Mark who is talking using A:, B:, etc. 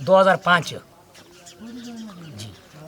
A: 2005